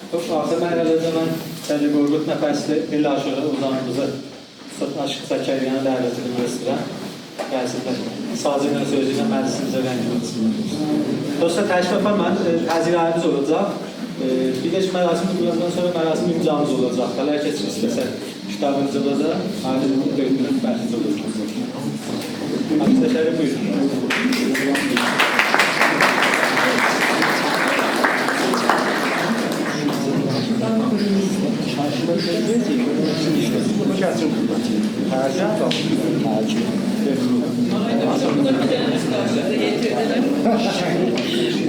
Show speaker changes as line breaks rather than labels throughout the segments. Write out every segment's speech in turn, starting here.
Axır mərhələdə mən Səli Qorqud nəfəsli il aşığı uzanımızı Aşıq Zəkəriyanı dəvət edilmək istəyirəm. Gəlsinlər. Sazının sözü ilə məclisimizə rəngimiz. Dostlar, təşrif mən təzirlərimiz olacaq. Bir də mərasim qurulundan sonra mərasim imzamız olacaq. Hələ keçir istəsə kitabımızda da ayrı döymünün bəhsiz olacaq. Aziz Təşərif, buyurun.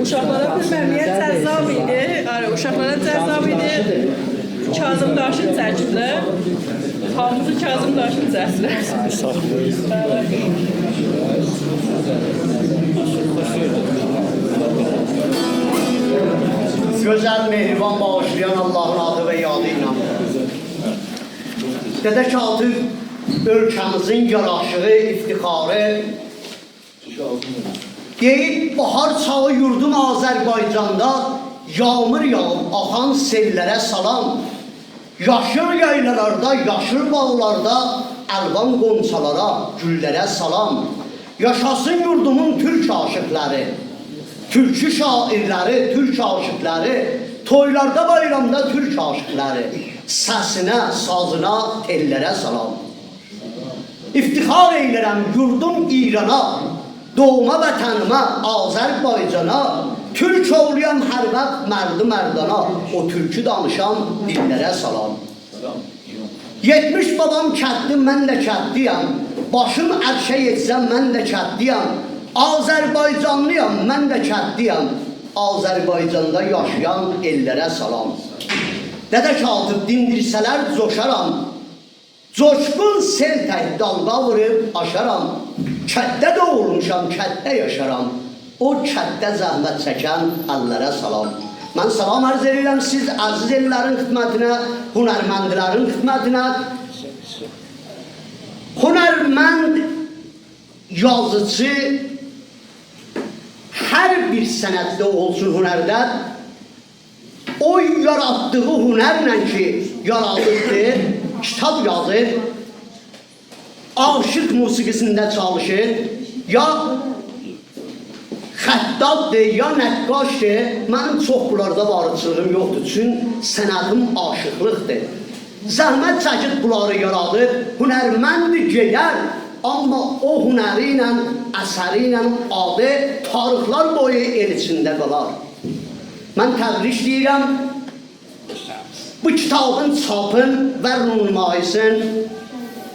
Uşaqlara bir məmnuniyyət cəzab idi. Uşaqlara cəzab idi. Kazım Daşın çəkiblə. Hamımızı Kazım Daşın çəkiblər.
Gözəl, mehriban, bağışlayan Allahın adı və yadı ilə. Dədə Katib ölkəmizin yaraşığı, iftixarı deyib, bahar çağı yurdum Azərbaycanda yağmur yağıb, axan sellərə salam. Yaşıl yaylalarda, yaşıl bağlarda, əlvan qonçalara, güllərə salam. Yaşasın yurdumun türk aşıqları, türkü şairləri, türk aşıqları, toylarda, bayramda türk aşıqları, səsinə, sazına, tellərə salam. İftixar eylərəm yurdum İrana, doğma vətənimə, Azərbaycana, türk oğluyam hər vaxt mərdi mərdana, o türkü danışan dillərə salam. 70 babam kətli, mən də kətliyəm, başım ərşə yetsəm, mən də kətliyəm, Azərbaycanlıyam, mən də kətliyəm, Azərbaycanda yaşayan ellərə salam. Dədə Katib dindirsələr coşaram, coşqun sel tək dalga vurub aşaram, kətdə doğulmuşam, kətdə yaşaram, o kətdə zəhmət çəkən əllərə salam. Mən salam arz edirəm siz əziz ellərin xidmətinə, hünərməndilərin xidmətinə. Hünərmənd yazıcı hər bir sənətdə olsun hünərdə, o yaratdığı hünərlə ki, yaradıqdır, kitab yazır, aşıq musiqisində çalışır, ya xəttaddır, ya nəqqaşdır. Mənim çox bunlarda varıqçılığım yoxdur, çünki sənətim aşıqlıqdır. Zəhmət çəkib bunları yaradır, hünərməndir gedər, amma o hünəri ilə, əsəri ilə adı tarixlər boyu el içində qalar. Mən təbrik deyirəm, bu kitabın çapın və nümayisin.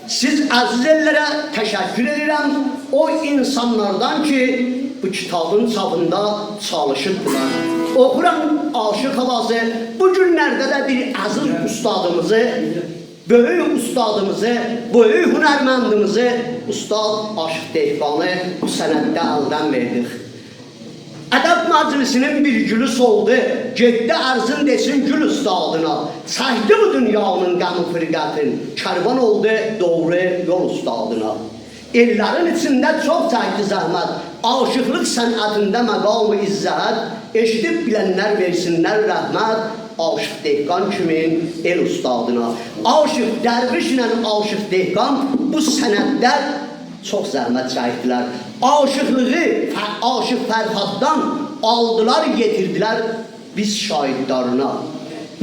Siz əziz ellərə təşəkkür edirəm, o insanlardan ki, bu kitabın çapında çalışıbdılar. Oxuram aşıq havası, bu günlərdə də bir əziz ustadımızı, böyük ustadımızı, böyük hünərməndimizi, Ustad Aşıq Dehqanı bu sənətdə əldən verdik. Ədəb məclisinin bir gülü soldu, getdi ərzin desin gül ustadına, çəkdi bu dünyanın qəmi firqətin, kərvan oldu doğru yol ustadına. Ellərin içində çox çəkdi zəhmət, aşıqlıq sənətində məqam-ı izzət, eşidib bilənlər versinlər rəhmət, Aşıq Dehqan kimin el ustadına. Aşıq dərvişlə Aşıq Dehqan bu sənətdə çox zəhmət çəkdilər. Aşıqlığı Aşıq Fərhaddan aldılar, yetirdilər biz şahidlarına.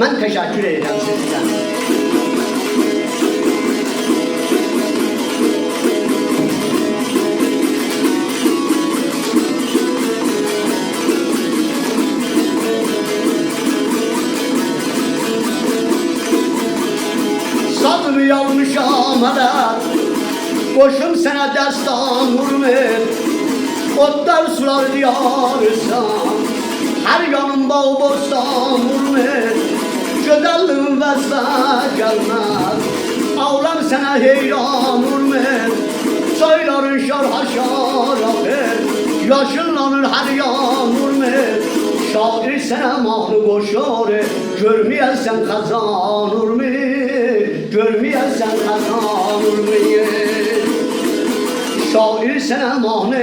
Mən təşəkkür edirəm sizdən. Sazımı yazmışam hələr, qoşum sənə dəstan vurmur, otlar sular diyarırsan, hər yanım bağ bostan vurmur, gözəlliğin vəsvə gəlməz, ağlam sənə heyran vurmur, çayların şarha şar axır, yaşıllanır hər yan vurmur, şair sənə mahnı qoşar, görməyəsən xəzan vurmur, görməyəsən xəzan vurmur. Şair sənə mahnı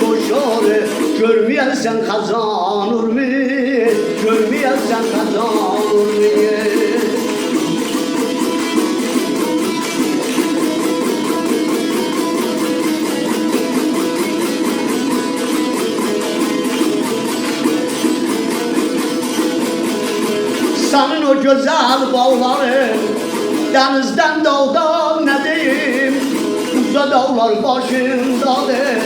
qoşar, görməyəsən xəzan vurmur, görməyəsən xəzan vurmur. Senin o güzel bağların, denizden dağdan ne diyeyim, uza dağlar başındadır,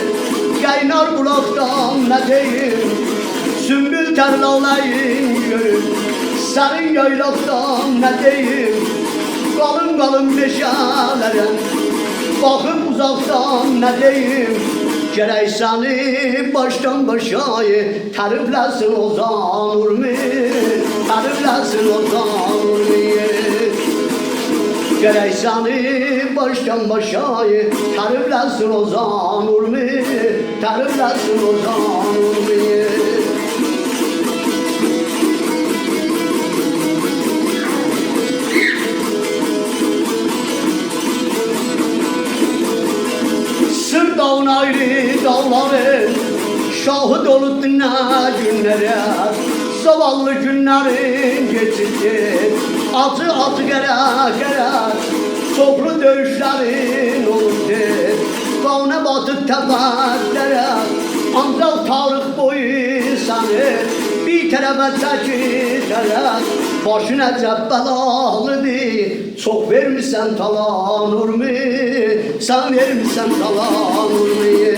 kaynar bulaktan ne diyeyim, sümbül terlalayın görüm, senin yaylaktan ne diyeyim, kalın kalın meşalere, bakıp uzaktan ne diyeyim, gerek seni baştan başayı tariflesin Ozan Urmi, tariflesin Ozan Urmi. Gerek seni baştan başayı tariflesin Ozan Urmi, tariflesin Ozan Urmi. Sır dağın ayrı dağları, şahit olup dinle günlere, zavallı günlerin geçici, atı gere, çoklu dövüşlerin olurdu, kavne batıp tepelere, ancak tarih boyu seni bir tarafa çekicere, başın əcəb belalıdır, çok vermişsen talan Urmi, sen vermişsen talan Urmi.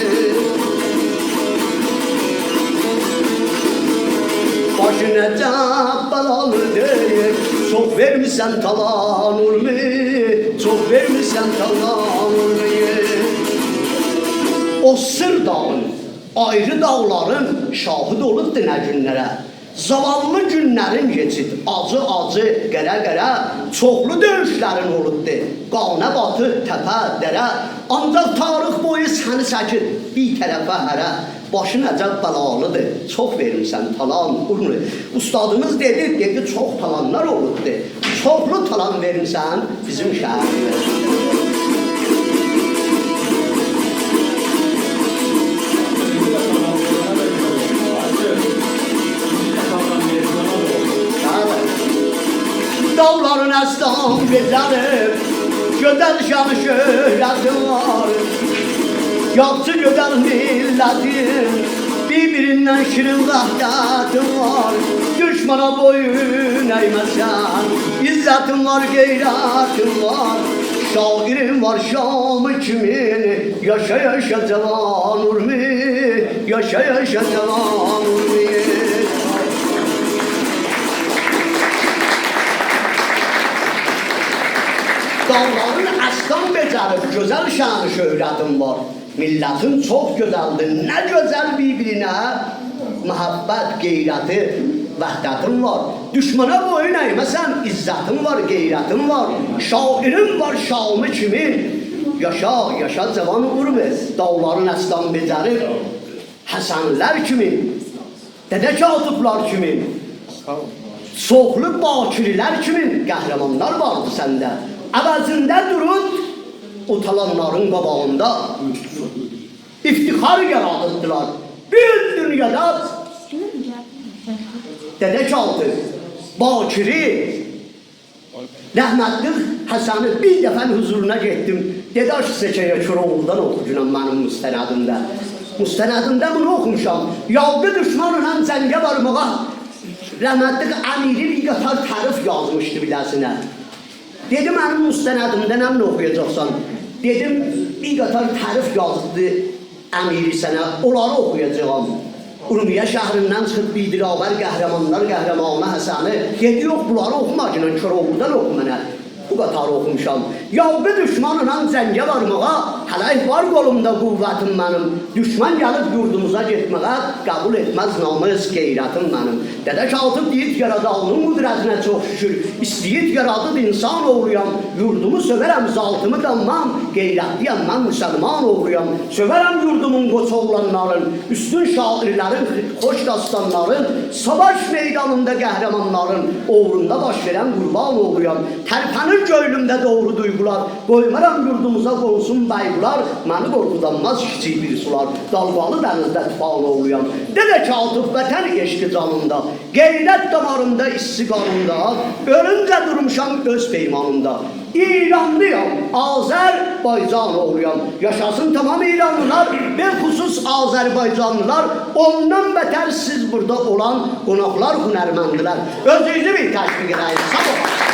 Başın əcəb belalıdır, çok vermişsen talan Urmi, çok vermişsen talan Urmi. O sır dağın, ayrı dağların şahid olubdur ne günlere. Zavallı günlərin geçid, acı qərə, çoxlu döyüşlərin olubdu. Qanə batı, təpə, dərə, ancaq tarix boyu səni çəkir bir tərəfə hərə. Başın əcəb bəlalıdır, çox vermişsən talan Urmi. Ustadımız dedi, çox talanlar olubdu. Çoxlu talan vermişsən bizim şəhərimizdə. Dağların əslan gözəlim, gözəl şanı şöhrətim var. Yaxşı gözəl millətim, bir-birindən şirin vəhdətim var. Düşmana boyun əyməsən, izzətim var, qeyrətim var. Şairim var Şamı kimin, yaşa yaşa cavan Urmi, yaşa yaşa cavan Urmi. Dağların əslan becərib, gözəl şanı şöhrətim var. Millətin çox gözəldir, nə gözəl bir-birinə məhəbbət, qeyrəti, vəhdətim var. Düşmana boyun əyməsən, izzətim var, qeyrətim var. Şairim var Şamı kimin, yaşa, yaşa cavan Urmi. Dağların əslan becərib, Həsənlər kimin, Dədə Katıblar kimin, çoxlu bakirilər kimin qəhrəmanlar vardı səndə. Əvəzində durun, o talanların qabağında iftixar yaradıddılar. Bir dünyada Dədə Katıb, Bakiri, rəhmətli Həsəni bir dəfən huzuruna getdim. Dedi, Seçəyə Köroğlu'dan oxucunam mənim müstənədimdə. Müstənədimdə bunu oxumuşam. Yalqı düşmanla cəngə varmağa rəhmətli Əmiri bir qatar tərif yazmışdı biləsinə. Dedim, mənim müstənədimdə nə oxuyacaqsan? Dedim, bir qatar tərif yazdı Əmiri sənə, onları oxuyacağam. Urmiyə şəhrindən çıxıb bir diravər qəhrəmanlar qəhrəmanı Həsəni. Dedi, yox, bunları oxuma ki, Köroğlu'dan oxu mənə. Bu qatarı oxumuşam. Yalqı düşmanla cəngə varmağa, hələk var qolumda quvvətim mənim. Düşman gəlib yurdumuza getməyə, qəbul etməz namız qeyrətim mənim. Dədə Katıb deyir, yaradalının qudrətinə çox şükür. İstəyir yaradıb insan oğluyam. Yurdumu söverəm, zaltımı danmam. Qeyrətliyəm, mən müsəlman oğluyam. Söverəm yurdumun qoç oğlanların, üstün şairlərin, xoş dastanların, savaş meydanında qəhrəmanların, uğrunda baş verən qurban oğluyam. Tərpənir göylümdə doğru duygular, qoymaram yurdumuza qonsun bayqular, məni qorxudanmaz kiçik bir sular, dalğalı dənizdə tufan oğluyam. Dədə Katıb vətən eşqi canında, qeyrət damarında, issi qanında, ölüncə durmuşam öz peymanında. İranlıyam, Azərbaycanoğluyam. Yaşasın tamam İranlılar, bilxüsus Azərbaycanlılar. Ondan beter siz burada olan qonaqlar, hünərməndilər. Özünüzü bir təşviq edəyin. Sağ olun.